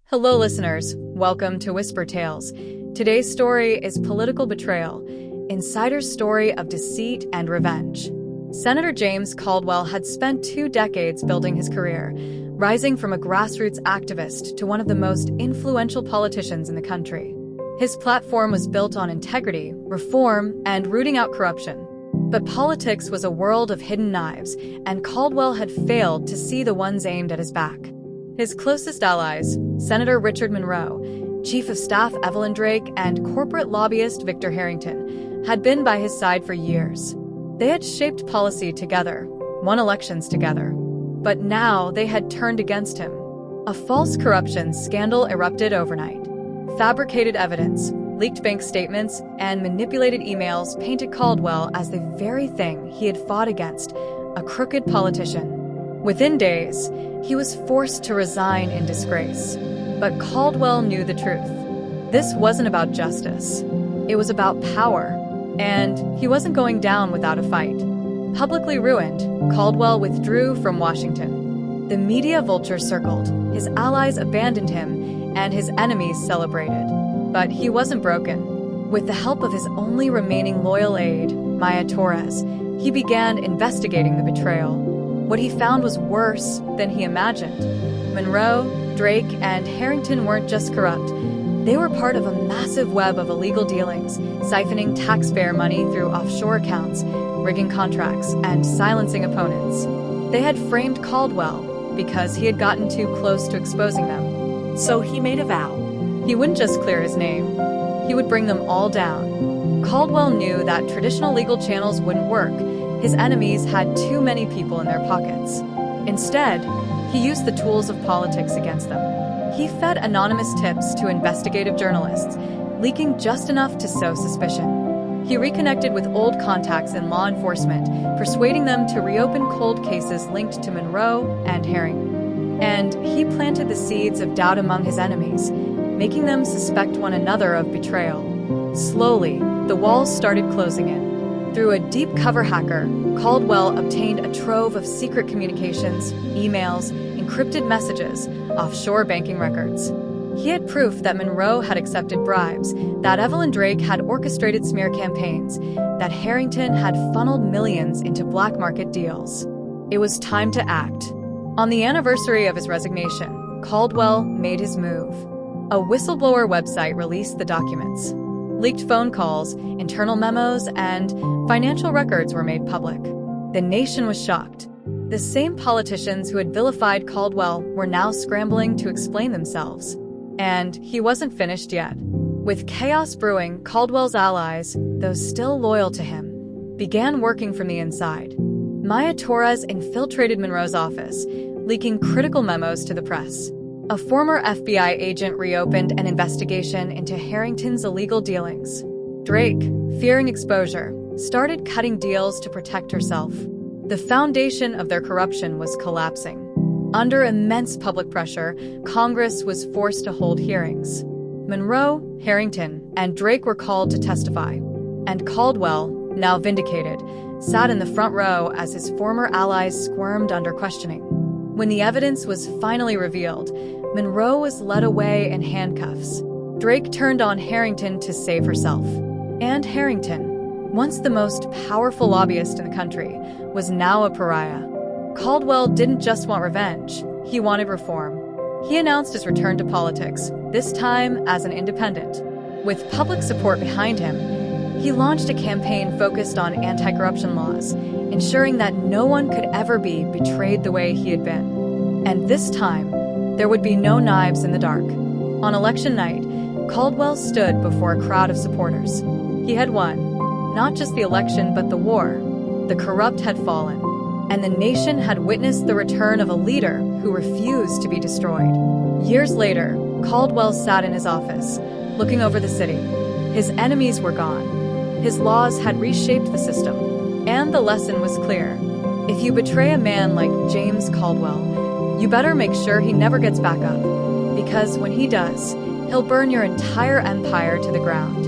Hello, listeners. Welcome to Whisper Tales. Today's story is Political Betrayal, Insider's Story of Deceit and Revenge. Senator James Caldwell had spent 2 decades building his career, rising from a grassroots activist to one of the most influential politicians in the country. His platform was built on integrity, reform, and rooting out corruption. But politics was a world of hidden knives, and Caldwell had failed to see the ones aimed at his back. His closest allies, Senator Richard Monroe, Chief of Staff Evelyn Drake, and corporate lobbyist Victor Harrington, had been by his side for years. They had shaped policy together, won elections together. But now they had turned against him. A false corruption scandal erupted overnight. Fabricated evidence, leaked bank statements, and manipulated emails painted Caldwell as the very thing he had fought against, a crooked politician. Within days, he was forced to resign in disgrace. But Caldwell knew the truth. This wasn't about justice. It was about power. And he wasn't going down without a fight. Publicly ruined, Caldwell withdrew from Washington. The media vultures circled, his allies abandoned him, and his enemies celebrated. But he wasn't broken. With the help of his only remaining loyal aide, Maya Torres, he began investigating the betrayal. What he found was worse than he imagined. Monroe, Drake, and Harrington weren't just corrupt. They were part of a massive web of illegal dealings, siphoning taxpayer money through offshore accounts, rigging contracts, and silencing opponents. They had framed Caldwell because he had gotten too close to exposing them. So he made a vow. He wouldn't just clear his name. He would bring them all down. Caldwell knew that traditional legal channels wouldn't work. His enemies had too many people in their pockets. Instead, he used the tools of politics against them. He fed anonymous tips to investigative journalists, leaking just enough to sow suspicion. He reconnected with old contacts in law enforcement, persuading them to reopen cold cases linked to Monroe and Harrington. And he planted the seeds of doubt among his enemies, making them suspect one another of betrayal. Slowly, the walls started closing in. Through a deep cover hacker, Caldwell obtained a trove of secret communications, emails, encrypted messages, offshore banking records. He had proof that Monroe had accepted bribes, that Evelyn Drake had orchestrated smear campaigns, that Harrington had funneled millions into black market deals. It was time to act. On the anniversary of his resignation, Caldwell made his move. A whistleblower website released the documents. Leaked phone calls, internal memos, and financial records were made public. The nation was shocked. The same politicians who had vilified Caldwell were now scrambling to explain themselves. And he wasn't finished yet. With chaos brewing, Caldwell's allies, those still loyal to him, began working from the inside. Maya Torres infiltrated Monroe's office, leaking critical memos to the press. A former FBI agent reopened an investigation into Harrington's illegal dealings. Drake, fearing exposure, started cutting deals to protect herself. The foundation of their corruption was collapsing. Under immense public pressure, Congress was forced to hold hearings. Monroe, Harrington, and Drake were called to testify. And Caldwell, now vindicated, sat in the front row as his former allies squirmed under questioning. When the evidence was finally revealed, Monroe was led away in handcuffs. Drake turned on Harrington to save herself. And Harrington, once the most powerful lobbyist in the country, was now a pariah. Caldwell didn't just want revenge, he wanted reform. He announced his return to politics, this time as an independent. With public support behind him, he launched a campaign focused on anti-corruption laws, ensuring that no one could ever be betrayed the way he had been. And this time, there would be no knives in the dark. On election night, Caldwell stood before a crowd of supporters. He had won, not just the election but the war. The corrupt had fallen, and the nation had witnessed the return of a leader who refused to be destroyed. Years later, Caldwell sat in his office, looking over the city. His enemies were gone. His laws had reshaped the system, and the lesson was clear. If you betray a man like James Caldwell, you better make sure he never gets back up, because when he does, he'll burn your entire empire to the ground.